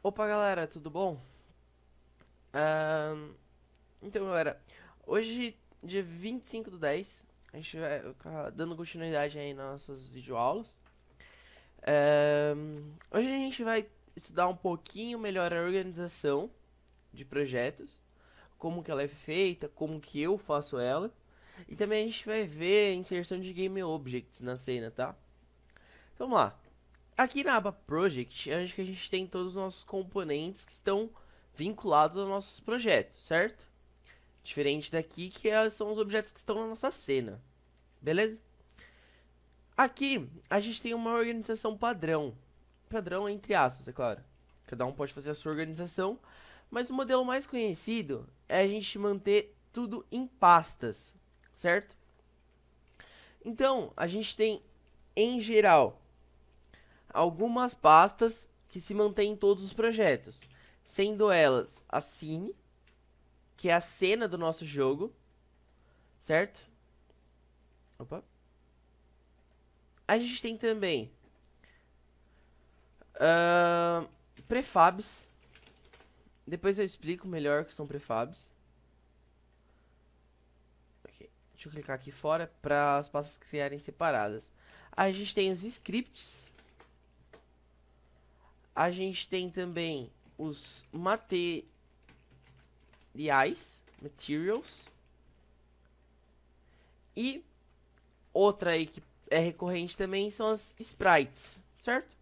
Opa, galera, tudo bom? Ahn, então, galera, hoje, dia 25/10, a gente vai ficar dando continuidade aí nas nossas videoaulas. Hoje a gente vai estudar um pouquinho melhor a organização de projetos, como que ela é feita, como que eu faço ela, e também a gente vai ver a inserção de Game Objects na cena, tá? Então, vamos lá. Aqui na aba Project, acho que a gente tem todos os nossos componentes que estão vinculados aos nossos projetos, certo? Diferente daqui, são os objetos que estão na nossa cena, beleza? Aqui, a gente tem uma organização padrão. Padrão entre aspas, é claro. Cada um pode fazer a sua organização, mas o modelo mais conhecido é a gente manter tudo em pastas, certo? Então, a gente tem, em geral, algumas pastas que se mantêm em todos os projetos, sendo elas a scene, que é a cena do nosso jogo, certo? Opa. A gente tem também prefabs. Depois eu explico melhor o que são prefabs. Okay. Deixa eu clicar aqui fora para as pastas criarem separadas. A gente tem os scripts. A gente tem também os materials. E outra aí que é recorrente também são as sprites, certo?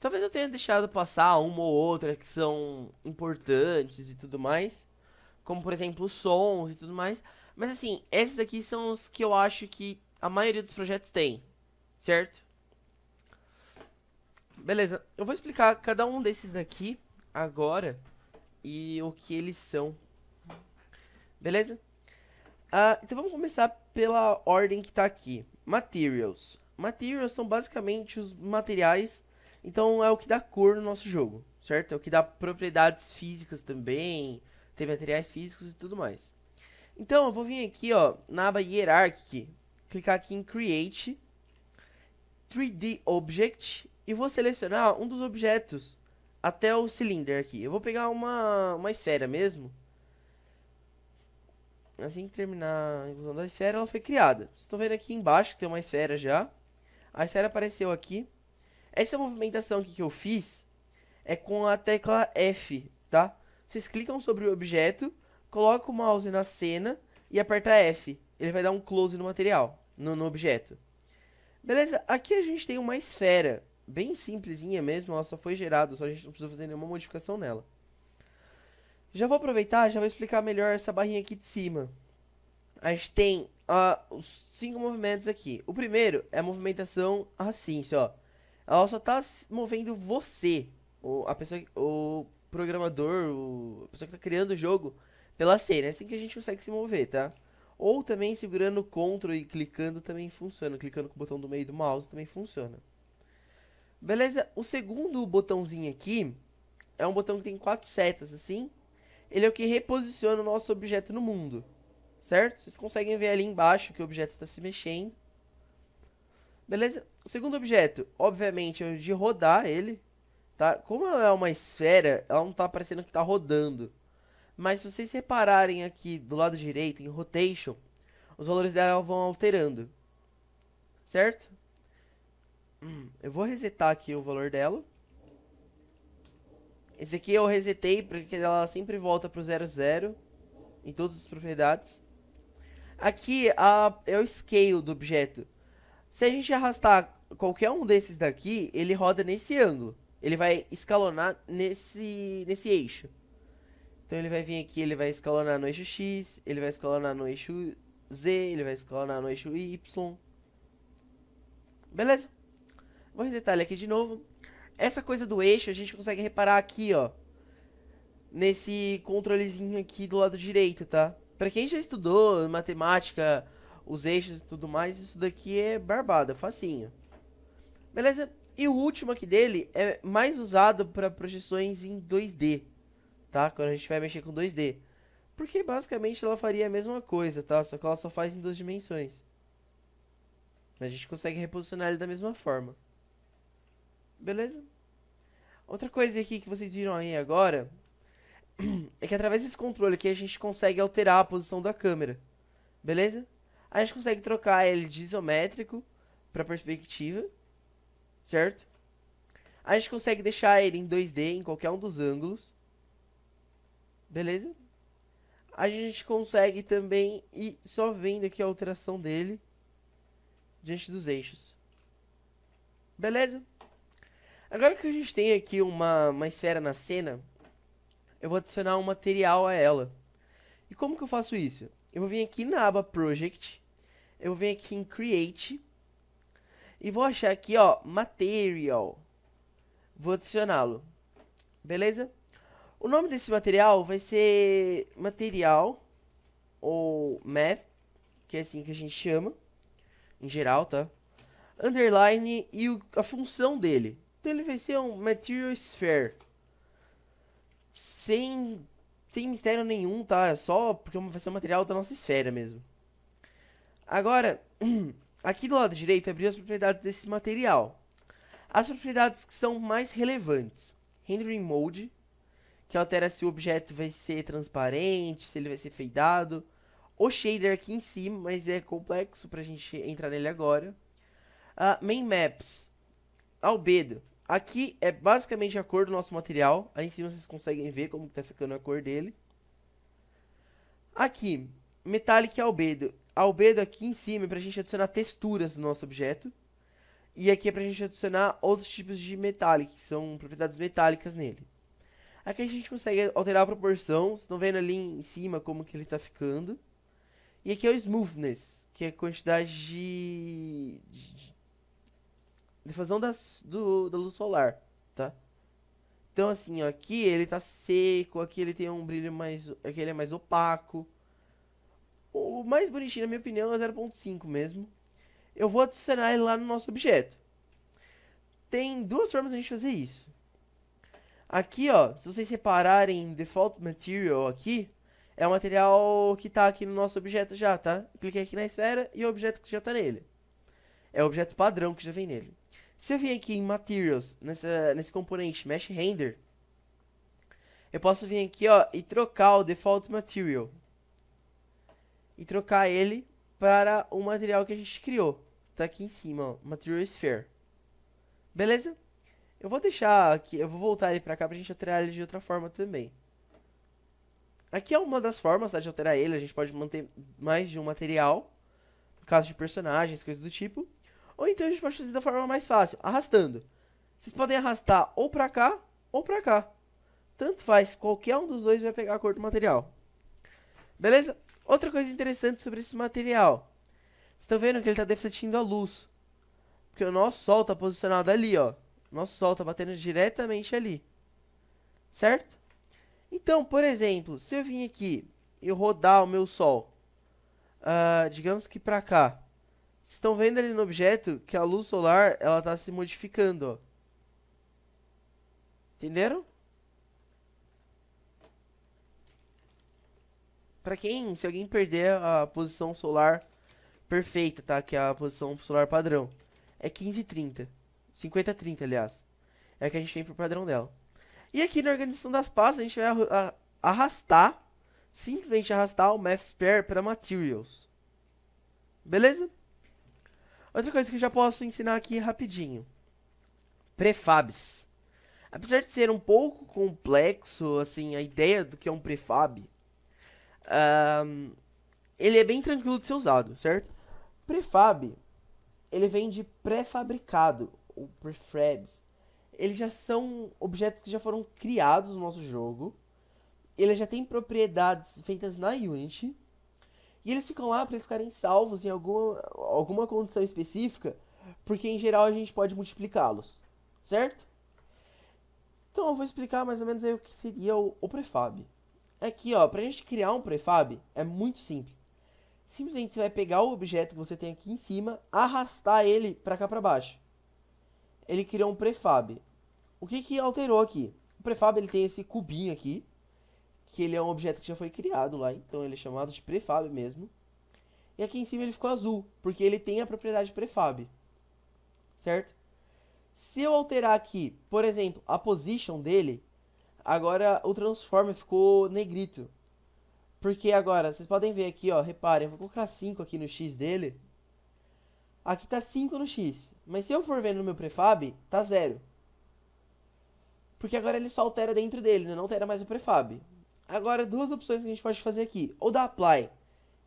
Talvez eu tenha deixado passar uma ou outra que são importantes e tudo mais, como por exemplo os sons e tudo mais. Mas assim, esses daqui são os que eu acho que a maioria dos projetos tem, certo? Beleza, eu vou explicar cada um desses daqui agora e o que eles são, beleza? Então vamos começar pela ordem que tá aqui. Materials. Materials são basicamente os materiais, então é o que dá cor no nosso jogo, certo? É o que dá propriedades físicas também, tem materiais físicos e tudo mais. Então eu vou vir aqui, ó, na aba Hierarchy, clicar aqui em Create, 3D Object, e vou selecionar um dos objetos até o cylinder aqui. Eu vou pegar uma esfera mesmo. Assim que terminar a inclusão da esfera, ela foi criada. Vocês estão vendo aqui embaixo que tem uma esfera já. A esfera apareceu aqui. Essa movimentação aqui que eu fiz é com a tecla F, tá? Vocês clicam sobre o objeto, colocam o mouse na cena e aperta F. Ele vai dar um close no material, no objeto. Beleza? Aqui a gente tem uma esfera, bem simplesinha mesmo, ela só foi gerada, só a gente não precisa fazer nenhuma modificação nela. Já vou aproveitar, já vou explicar melhor essa barrinha aqui de cima. A gente tem os 5 movimentos aqui. O primeiro é a movimentação assim, ó. Ela só tá movendo você, a pessoa, o programador, a pessoa que tá criando o jogo pela cena. É assim que a gente consegue se mover, tá? Ou também segurando o Ctrl e clicando também funciona. Clicando com o botão do meio do mouse também funciona. Beleza? O segundo botãozinho aqui é um botão que tem 4 setas assim. Ele é o que reposiciona o nosso objeto no mundo, certo? Vocês conseguem ver ali embaixo que o objeto está se mexendo. Beleza? O segundo objeto, obviamente, é o de rodar ele, tá? Como ela é uma esfera, ela não tá parecendo que tá rodando. Mas se vocês repararem aqui do lado direito, em Rotation, os valores dela vão alterando, certo? Eu vou resetar aqui o valor dela. Esse aqui eu resetei porque ela sempre volta pro 00 em todas as propriedades. Aqui é o scale do objeto. Se a gente arrastar qualquer um desses daqui, ele roda nesse ângulo. Ele vai escalonar nesse eixo. Então ele vai vir aqui, ele vai escalonar no eixo X, ele vai escalonar no eixo Z, ele vai escalonar no eixo Y. Beleza? Vou resetar ele aqui de novo. Essa coisa do eixo a gente consegue reparar aqui, ó. Nesse controlezinho aqui do lado direito, tá? Pra quem já estudou matemática, os eixos e tudo mais, isso daqui é barbada, facinho. Beleza? E o último aqui dele é mais usado para projeções em 2D, tá? Quando a gente vai mexer com 2D. Porque basicamente ela faria a mesma coisa, tá? Só que ela só faz em 2 dimensões. Mas a gente consegue reposicionar ele da mesma forma. Beleza? Outra coisa aqui que vocês viram aí agora é que através desse controle aqui a gente consegue alterar a posição da câmera, beleza? A gente consegue trocar ele de isométrico para perspectiva, certo? A gente consegue deixar ele em 2D em qualquer um dos ângulos, beleza? A gente consegue também ir só vendo aqui a alteração dele diante dos eixos, beleza? Agora que a gente tem aqui uma esfera na cena, eu vou adicionar um material a ela. E como que eu faço isso? Eu vou vir aqui na aba Project, eu vou vir aqui em Create, e vou achar aqui, ó, Material. Vou adicioná-lo, beleza? O nome desse material vai ser Material, ou Math, que é assim que a gente chama, em geral, tá? Underline e a função dele. Então ele vai ser um Material Sphere. Sem mistério nenhum, tá? É só porque vai ser um material da nossa esfera mesmo. Agora, aqui do lado direito, abriu as propriedades desse material. As propriedades que são mais relevantes. Rendering Mode, que altera se o objeto vai ser transparente, se ele vai ser fadeado. O shader aqui em cima, mas é complexo pra gente entrar nele agora. Main Maps, Albedo. Aqui é basicamente a cor do nosso material. Aí em cima vocês conseguem ver como tá ficando a cor dele. Aqui, Metallic Albedo. Albedo aqui em cima é pra gente adicionar texturas no nosso objeto. E aqui é pra gente adicionar outros tipos de metallic, que são propriedades metálicas nele. Aqui a gente consegue alterar a proporção, vocês estão vendo ali em cima como que ele tá ficando. E aqui é o Smoothness, que é a quantidade de difusão da luz solar, tá? Então assim, ó, aqui ele tá seco, aqui ele tem um brilho mais, aqui ele é mais opaco. O mais bonitinho, na minha opinião, é 0.5 mesmo. Eu vou adicionar ele lá no nosso objeto. Tem duas formas de a gente fazer isso. Aqui, ó, se vocês repararem, Default Material aqui, é o material que tá aqui no nosso objeto já, tá? Cliquei aqui na esfera e o objeto que já tá nele. É o objeto padrão que já vem nele. Se eu vir aqui em Materials, nesse componente Mesh Render, eu posso vir aqui, ó, e trocar o Default Material. E trocar ele para o material que a gente criou. Tá aqui em cima, ó, Material Sphere. Beleza? Eu vou deixar aqui, eu vou voltar ele pra cá pra gente alterar ele de outra forma também. Aqui é uma das formas, tá, de alterar ele. A gente pode manter mais de um material, no caso de personagens, coisas do tipo. Ou então a gente pode fazer da forma mais fácil, arrastando. Vocês podem arrastar ou pra cá, ou pra cá. Tanto faz, qualquer um dos dois vai pegar a cor do material. Beleza? Outra coisa interessante sobre esse material. Vocês estão vendo que ele está defletindo a luz. Porque o nosso sol está posicionado ali, ó. Nosso sol está batendo diretamente ali. Certo? Então, por exemplo, se eu vim aqui e rodar o meu sol, digamos que pra cá. Vocês estão vendo ali no objeto que a luz solar, ela está se modificando, ó. Entenderam? Pra quem, se alguém perder a posição solar perfeita, tá? Que é a posição solar padrão. É 15:30. 50:30, aliás. É o que a gente tem pro padrão dela. E aqui na organização das pastas, a gente vai arrastar, simplesmente arrastar o Math Sphere para Materials. Beleza? Outra coisa que eu já posso ensinar aqui rapidinho. Prefabs. Apesar de ser um pouco complexo, assim, a ideia do que é um prefab, ele é bem tranquilo de ser usado, certo? Prefab, ele vem de pré-fabricado, ou prefabs. Eles já são objetos que já foram criados no nosso jogo. Ele já tem propriedades feitas na Unity. E eles ficam lá para eles ficarem salvos em alguma condição específica, porque em geral a gente pode multiplicá-los, certo? Então eu vou explicar mais ou menos aí o que seria o prefab. Aqui, ó, pra gente criar um prefab é muito simples. Simplesmente você vai pegar o objeto que você tem aqui em cima, arrastar ele pra cá pra baixo. Ele criou um prefab. O que que alterou aqui? O prefab ele tem esse cubinho aqui, que ele é um objeto que já foi criado lá, então ele é chamado de prefab mesmo. E aqui em cima ele ficou azul, porque ele tem a propriedade prefab, certo? Se eu alterar aqui, por exemplo, a position dele, agora o transform ficou negrito. Porque agora, vocês podem ver aqui, ó, reparem, eu vou colocar 5 aqui no X dele. Aqui tá 5 no X, mas se eu for ver no meu prefab, tá 0. Porque agora ele só altera dentro dele, né? Não altera mais o prefab. Agora, duas opções que a gente pode fazer aqui. Ou da apply,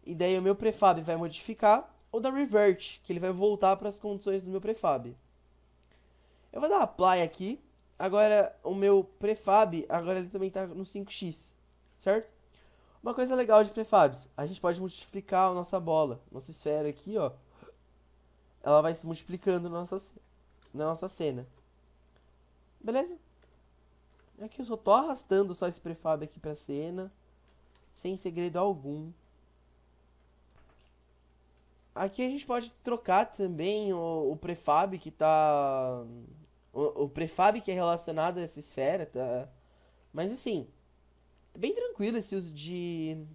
e daí o meu prefab vai modificar, ou da revert, que ele vai voltar para as condições do meu prefab. Eu vou dar apply aqui. Agora, o meu prefab, agora ele também tá no 5x, certo? Uma coisa legal de prefabs, a gente pode multiplicar a nossa bola, nossa esfera aqui, ó. Ela vai se multiplicando na nossa cena. Beleza? Aqui eu só tô arrastando só esse prefab aqui pra cena, sem segredo algum. Aqui a gente pode trocar também o prefab que tá... O prefab que é relacionado a essa esfera, tá? Mas assim, é bem tranquilo esse uso de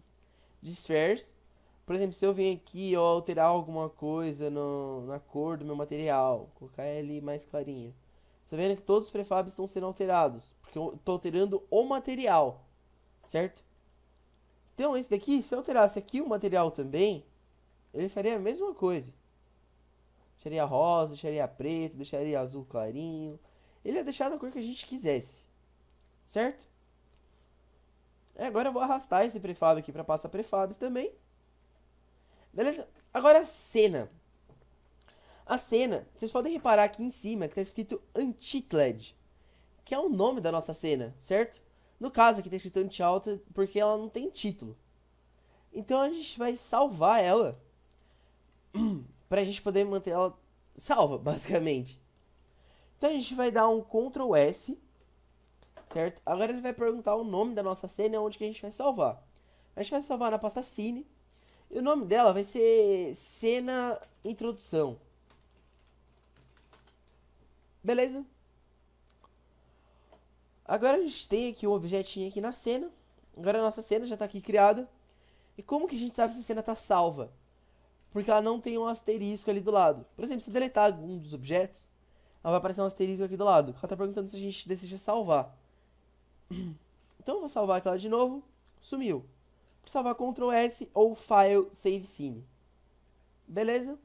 spheres. Por exemplo, se eu venho aqui eu alterar alguma coisa na cor do meu material, colocar ele mais clarinho. Você tá vendo que todos os prefabs estão sendo alterados, porque eu tô alterando o material, certo? Então esse daqui, se eu alterasse aqui o material também, ele faria a mesma coisa. Deixaria rosa, deixaria preto, deixaria azul clarinho. Ele ia deixar da cor que a gente quisesse, certo? Agora eu vou arrastar esse prefab aqui para passar prefabs também. Beleza? Agora a cena. A cena, vocês podem reparar aqui em cima que está escrito Untitled, que é o nome da nossa cena, certo? No caso aqui está escrito Untitled porque ela não tem título. Então a gente vai salvar ela pra gente poder manter ela salva, basicamente. Então a gente vai dar um Ctrl S, certo? Agora ele vai perguntar o nome da nossa cena e onde que a gente vai salvar. A gente vai salvar na pasta Cine. E o nome dela vai ser Cena Introdução. Beleza? Agora a gente tem aqui um objetinho aqui na cena. Agora a nossa cena já está aqui criada. E como que a gente sabe se a cena está salva? Porque ela não tem um asterisco ali do lado. Por exemplo, se eu deletar algum dos objetos, ela vai aparecer um asterisco aqui do lado. Ela está perguntando se a gente deseja salvar. Então eu vou salvar aquela de novo. Sumiu. Vou salvar Ctrl S ou File Save Scene. Beleza?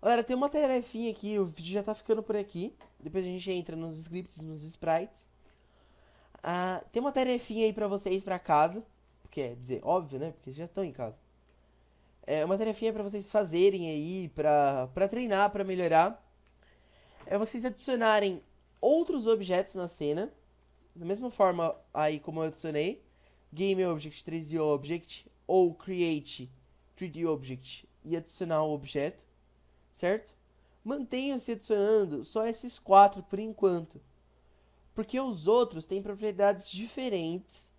Galera, tem uma tarefinha aqui, o vídeo já tá ficando por aqui. Depois a gente entra nos scripts, nos sprites. Tem uma tarefinha aí pra vocês pra casa. Quer dizer, óbvio, né? Porque já estão em casa. É uma tarefinha pra vocês fazerem aí, pra treinar, pra melhorar. É vocês adicionarem outros objetos na cena. Da mesma forma aí como eu adicionei. Game Object, 3D Object ou Create 3D Object e adicionar o objeto, certo? Mantenha-se adicionando só esses 4 por enquanto, porque os outros têm propriedades diferentes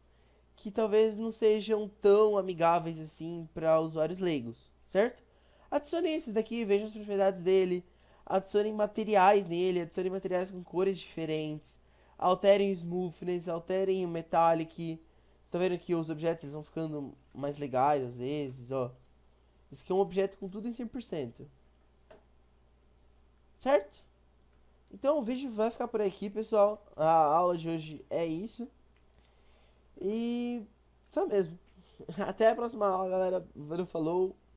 que talvez não sejam tão amigáveis assim para usuários leigos, certo? Adicionem esses daqui, vejam as propriedades dele, adicionem materiais nele, adicionem materiais com cores diferentes, alterem o smoothness, alterem o metallic. Tá vendo que os objetos eles vão ficando mais legais às vezes, ó. Esse aqui é um objeto com tudo em 100%. Certo? Então o vídeo vai ficar por aqui, pessoal. A aula de hoje é isso. E só mesmo. Até a próxima aula, galera. Valeu, falou.